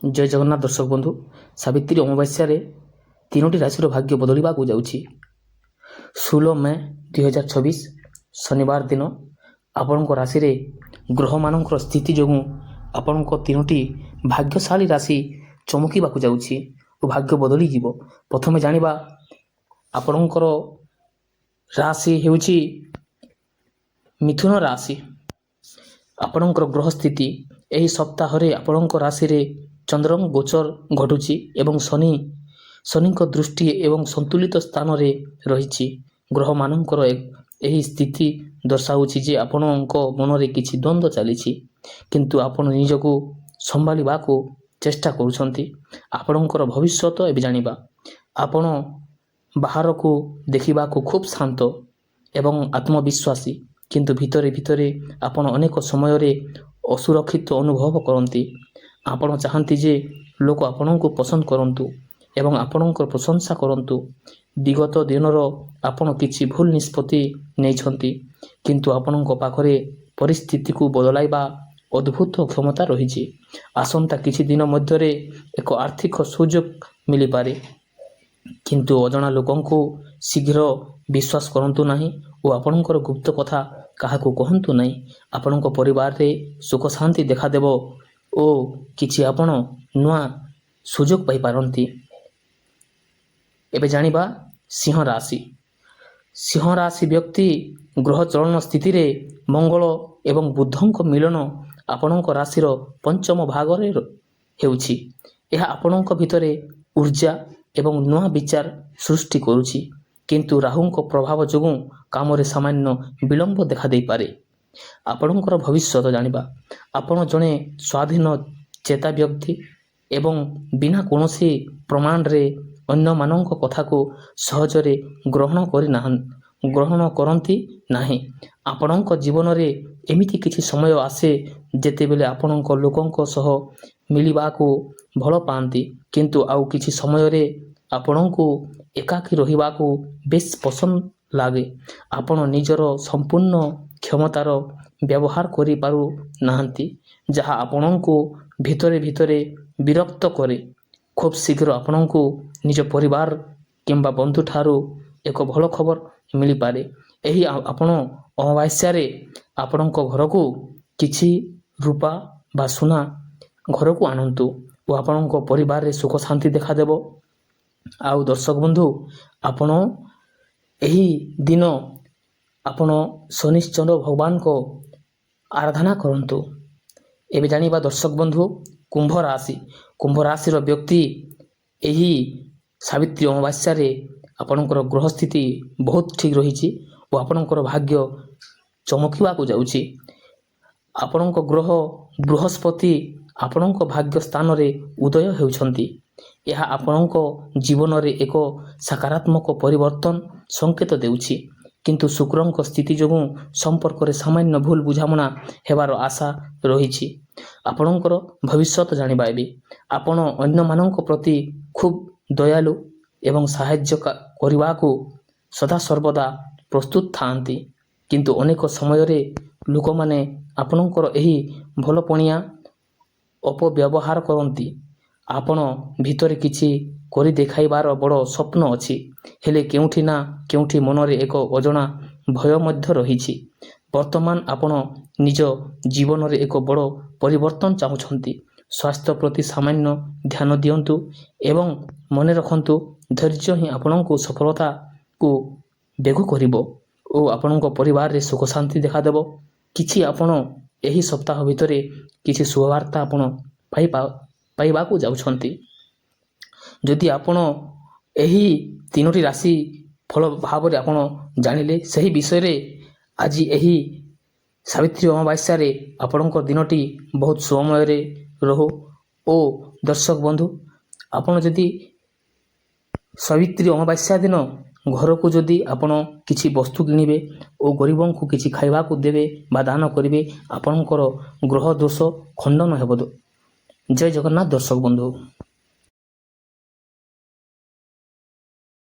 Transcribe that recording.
ଜୟ ଜଗନ୍ନାଥ ଦର୍ଶକ ବନ୍ଧୁ। ସାବିତ୍ରୀ ଅମାବାସ୍ୟାରେ ତିନୋଟି ରାଶିର ଭାଗ୍ୟ ବଦଳିବାକୁ ଯାଉଛି। 16 ମେ 2024 ଶନିବାର ଦିନ ଆପଣଙ୍କ ରାଶିରେ ଗ୍ରହମାନଙ୍କର ସ୍ଥିତି ଯୋଗୁଁ ଆପଣଙ୍କ ତିନୋଟି ଭାଗ୍ୟଶାଳୀ ରାଶି ଚମକିବାକୁ ଯାଉଛି ଓ ଭାଗ୍ୟ ବଦଳିଯିବ। ପ୍ରଥମେ ଜାଣିବା ଆପଣଙ୍କର ରାଶି ହେଉଛି ମିଥୁନ ରାଶି। ଆପଣଙ୍କର ଗ୍ରହ ସ୍ଥିତି ଏହି ସପ୍ତାହରେ ଆପଣଙ୍କ ରାଶିରେ ଚନ୍ଦ୍ରଙ୍କ ଗୋଚର ଘଟୁଛି ଏବଂ ଶନିଙ୍କ ଦୃଷ୍ଟି ଏବଂ ସନ୍ତୁଳିତ ସ୍ଥାନରେ ରହିଛି। ଗ୍ରହମାନଙ୍କର ଏହି ସ୍ଥିତି ଦର୍ଶାଉଛି ଯେ ଆପଣଙ୍କ ମନରେ କିଛି ଦ୍ୱନ୍ଦ୍ୱ ଚାଲିଛି, କିନ୍ତୁ ଆପଣ ନିଜକୁ ସମ୍ଭାଳିବାକୁ ଚେଷ୍ଟା କରୁଛନ୍ତି। ଆପଣଙ୍କର ଭବିଷ୍ୟତ ଏବେ ଜାଣିବା। ଆପଣ ବାହାରକୁ ଦେଖିବାକୁ ଖୁବ୍ ଶାନ୍ତ ଏବଂ ଆତ୍ମବିଶ୍ୱାସୀ, କିନ୍ତୁ ଭିତରେ ଭିତରେ ଆପଣ ଅନେକ ସମୟରେ ଅସୁରକ୍ଷିତ ଅନୁଭବ କରନ୍ତି। ଆପଣ ଚାହାନ୍ତି ଯେ ଲୋକ ଆପଣଙ୍କୁ ପସନ୍ଦ କରନ୍ତୁ ଏବଂ ଆପଣଙ୍କର ପ୍ରଶଂସା କରନ୍ତୁ। ବିଗତ ଦିନର ଆପଣ କିଛି ଭୁଲ ନିଷ୍ପତ୍ତି ନେଇଛନ୍ତି, କିନ୍ତୁ ଆପଣଙ୍କ ପାଖରେ ପରିସ୍ଥିତିକୁ ବଦଳାଇବା ଅଦ୍ଭୁତ କ୍ଷମତା ରହିଛି। ଆସନ୍ତା କିଛି ଦିନ ମଧ୍ୟରେ ଏକ ଆର୍ଥିକ ସୁଯୋଗ ମିଳିପାରେ, କିନ୍ତୁ ଅଜଣା ଲୋକଙ୍କୁ ଶୀଘ୍ର ବିଶ୍ୱାସ କରନ୍ତୁ ନାହିଁ ଓ ଆପଣଙ୍କର ଗୁପ୍ତ କଥା କାହାକୁ କହନ୍ତୁ ନାହିଁ। ଆପଣଙ୍କ ପରିବାରରେ ସୁଖ ଶାନ୍ତି ଦେଖାଦେବ ଓ କିଛି ଆପଣ ନୂଆ ସୁଯୋଗ ପାଇପାରନ୍ତି। ଏବେ ଜାଣିବା ସିଂହ ରାଶି। ସିଂହ ରାଶି ବ୍ୟକ୍ତି ଗ୍ରହ ଚଳନ ସ୍ଥିତିରେ ମଙ୍ଗଳ ଏବଂ ବୁଧଙ୍କ ମିଳନ ଆପଣଙ୍କ ରାଶିର ପଞ୍ଚମ ଭାଗରେ ହେଉଛି। ଏହା ଆପଣଙ୍କ ଭିତରେ ଊର୍ଜା ଏବଂ ନୂଆ ବିଚାର ସୃଷ୍ଟି କରୁଛି, କିନ୍ତୁ ରାହୁଙ୍କ ପ୍ରଭାବ ଯୋଗୁଁ କାମରେ ସାମାନ୍ୟ ବିଳମ୍ବ ଦେଖାଦେଇପାରେ। ଆପଣଙ୍କର ଭବିଷ୍ୟତ ଜାଣିବା। ଆପଣ ଜଣେ ସ୍ୱାଧୀନ ଚେତା ବ୍ୟକ୍ତି ଏବଂ ବିନା କୌଣସି ପ୍ରମାଣରେ ଅନ୍ୟମାନଙ୍କ କଥାକୁ ସହଜରେ ଗ୍ରହଣ କରନ୍ତି ନାହିଁ। ଆପଣଙ୍କ ଜୀବନରେ ଏମିତି କିଛି ସମୟ ଆସେ ଯେତେବେଳେ ଆପଣଙ୍କ ଲୋକଙ୍କ ସହ ମିଳିବାକୁ ଭଲ ପାଆନ୍ତି, କିନ୍ତୁ ଆଉ କିଛି ସମୟରେ ଆପଣଙ୍କୁ ଏକାକୀ ରହିବାକୁ ବେଶ୍ ପସନ୍ଦ ଲାଗେ। ଆପଣ ନିଜର ସମ୍ପୂର୍ଣ୍ଣ କ୍ଷମତାର ବ୍ୟବହାର କରିପାରୁ ନାହାନ୍ତି, ଯାହା ଆପଣଙ୍କୁ ଭିତରେ ଭିତରେ ବିରକ୍ତ କରେ। ଖୁବ୍ ଶୀଘ୍ର ଆପଣଙ୍କୁ ନିଜ ପରିବାର କିମ୍ବା ବନ୍ଧୁଠାରୁ ଏକ ଭଲ ଖବର ମିଳିପାରେ। ଏହି ଆପଣ ଅମାବାସ୍ୟାରେ ଆପଣଙ୍କ ଘରକୁ କିଛି ରୂପା ବା ସୁନା ଘରକୁ ଆଣନ୍ତୁ ଓ ଆପଣଙ୍କ ପରିବାରରେ ସୁଖ ଶାନ୍ତି ଦେଖାଦେବ। ଆଉ ଦର୍ଶକ ବନ୍ଧୁ, ଆପଣ ଏହି ଦିନ ଆପଣ ଶନିଶ୍ଚର ଭଗବାନଙ୍କ ଆରାଧନା କରନ୍ତୁ। ଏବେ ଜାଣିବା ଦର୍ଶକ ବନ୍ଧୁ କୁମ୍ଭ ରାଶି। କୁମ୍ଭ ରାଶିର ବ୍ୟକ୍ତି ଏହି ସାବିତ୍ରୀ ଅମାବାସ୍ୟାରେ ଆପଣଙ୍କର ଗ୍ରହ ସ୍ଥିତି ବହୁତ ଠିକ୍ ରହିଛି ଓ ଆପଣଙ୍କର ଭାଗ୍ୟ ଚମକିବାକୁ ଯାଉଛି। ଆପଣଙ୍କ ଗ୍ରହ ବୃହସ୍ପତି ଆପଣଙ୍କ ଭାଗ୍ୟ ସ୍ଥାନରେ ଉଦୟ ହେଉଛନ୍ତି। ଏହା ଆପଣଙ୍କ ଜୀବନରେ ଏକ ସକାରାତ୍ମକ ପରିବର୍ତ୍ତନ ସଂକେତ ଦେଉଛି, କିନ୍ତୁ ଶୁକ୍ରଙ୍କ ସ୍ଥିତି ଯୋଗୁଁ ସମ୍ପର୍କରେ ସାମାନ୍ୟ ଭୁଲ ବୁଝାମଣା ହେବାର ଆଶା ରହିଛି। ଆପଣଙ୍କର ଭବିଷ୍ୟତ ଜାଣିବା। ଏବେ ଆପଣ ଅନ୍ୟମାନଙ୍କ ପ୍ରତି ଖୁବ୍ ଦୟାଳୁ ଏବଂ ସାହାଯ୍ୟ କରିବାକୁ ସଦାସର୍ବଦା ପ୍ରସ୍ତୁତ ଥାଆନ୍ତି, କିନ୍ତୁ ଅନେକ ସମୟରେ ଲୋକମାନେ ଆପଣଙ୍କର ଏହି ଭଲପଣିଆ ଅପବ୍ୟବହାର କରନ୍ତି। ଆପଣ ଭିତରେ କିଛି କରି ଦେଖାଇବାର ବଡ଼ ସ୍ୱପ୍ନ ଅଛି, ହେଲେ କେଉଁଠି ନା କେଉଁଠି ମନରେ ଏକ ଅଜଣା ଭୟ ମଧ୍ୟ ରହିଛି। ବର୍ତ୍ତମାନ ଆପଣ ନିଜ ଜୀବନରେ ଏକ ବଡ଼ ପରିବର୍ତ୍ତନ ଚାହୁଁଛନ୍ତି। ସ୍ୱାସ୍ଥ୍ୟ ପ୍ରତି ସାମାନ୍ୟ ଧ୍ୟାନ ଦିଅନ୍ତୁ ଏବଂ ମନେ ରଖନ୍ତୁ, ଧୈର୍ଯ୍ୟ ହିଁ ଆପଣଙ୍କୁ ସଫଳତାକୁ ବେଗ କରିବ ଓ ଆପଣଙ୍କ ପରିବାରରେ ସୁଖ ଶାନ୍ତି ଦେଖାଦେବ। କିଛି ଆପଣ ଏହି ସପ୍ତାହ ଭିତରେ କିଛି ଶୁଭବାର୍ତ୍ତା ଆପଣ ପାଇବାକୁ ଯାଉଛନ୍ତି। ଯଦି ଆପଣ ଏହି ତିନୋଟି ରାଶି ଫଳ ଭାବରେ ଆପଣ ଜାଣିଲେ, ସେହି ବିଷୟରେ ଆଜି ଏହି ସାବିତ୍ରୀ ଅମାବାସ୍ୟାରେ ଆପଣଙ୍କ ଦିନଟି ବହୁତ ସୁମୟରେ ରହୁ। ଓ ଦର୍ଶକ ବନ୍ଧୁ, ଆପଣ ଯଦି ସାବିତ୍ରୀ ଅମାବାସ୍ୟା ଦିନ ଘରକୁ ଯଦି ଆପଣ କିଛି ବସ୍ତୁ କିଣିବେ ଓ ଗରିବଙ୍କୁ କିଛି ଖାଇବାକୁ ଦେବେ ବା ଦାନ କରିବେ, ଆପଣଙ୍କର ଗ୍ରହ ଦୋଷ ଖଣ୍ଡନ ହେବ। ଜୟ ଜଗନ୍ନାଥ ଦର୍ଶକ ବନ୍ଧୁ।